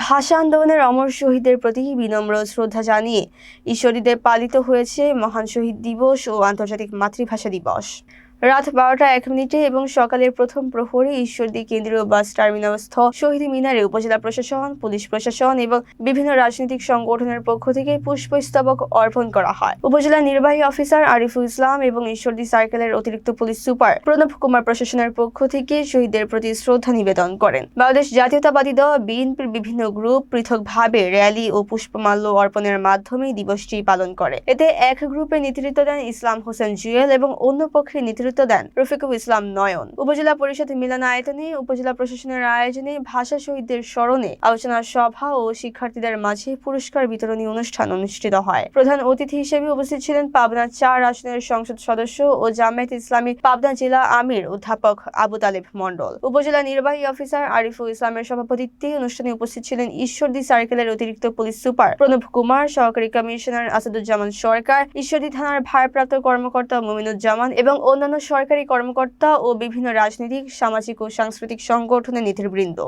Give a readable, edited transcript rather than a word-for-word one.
ভাষা আন্দোলনের অমর শহীদদের প্রতি বিনম্র শ্রদ্ধা জানিয়ে ঈশ্বরদীতে পালিত হয়েছে মহান শহীদ দিবস ও আন্তর্জাতিক মাতৃভাষা দিবস। রাত 12টা 1 মিনিটে এবং সকালের প্রথম প্রহরে ঈশ্বরদী কেন্দ্রীয় বাস টার্মিনালস্থ শহীদ মিনারে উপজেলা প্রশাসন, পুলিশ প্রশাসন এবং বিভিন্ন রাজনৈতিক সংগঠনের পক্ষ থেকে পুষ্পস্তবক অর্পণ করা হয়। উপজেলা নির্বাহী অফিসার আরিফুল ইসলাম এবং ঈশ্বরদী সার্কেলের অতিরিক্ত পুলিশ সুপার প্রণব কুমার প্রশাসনের পক্ষ থেকে শহীদদের প্রতি শ্রদ্ধা নিবেদন করেন। বাংলাদেশ জাতীয়তাবাদী দল বিএনপির বিভিন্ন গ্রুপ পৃথকভাবে র্যালি ও পুষ্পমাল্য অর্পণের মাধ্যমে দিবসটি পালন করে। এতে এক গ্রুপে নেতৃত্ব দেন ইসলাম হোসেন জুয়েল এবং অন্য পক্ষে নেতৃত্ব দেন রফিকুল ইসলাম নয়ন। উপজেলা পরিষদ মিলনায়তনে উপজেলা প্রশাসনের আয়োজনে ভাষা শহীদদের স্মরণে আলোচনা সভা ও শিক্ষার্থীদের মাঝে পুরস্কার বিতরণী অনুষ্ঠান অনুষ্ঠিত হয়। প্রধান অতিথি হিসেবে উপস্থিত ছিলেন পাবনা 4 আসনের সংসদ সদস্য ও জামায়াতে ইসলামী পাবনা জেলা আমির অধ্যাপক আবু তালেব মণ্ডল। উপজেলা নির্বাহী অফিসার আরিফুল ইসলামের সভাপতিত্বে অনুষ্ঠানে উপস্থিত ছিলেন ঈশ্বরদী সার্কেলের অতিরিক্ত পুলিশ সুপার প্রণব কুমার, সহকারী কমিশনার আসাদুজ্জামান সরকার, ঈশ্বরদী থানার ভারপ্রাপ্ত কর্মকর্তা মুমিনুজ্জামান এবং অন্যান্য সরকারি কর্মকর্তা ও বিভিন্ন রাজনৈতিক, সামাজিক ও সাংস্কৃতিক সংগঠনের নেতৃবৃন্দ।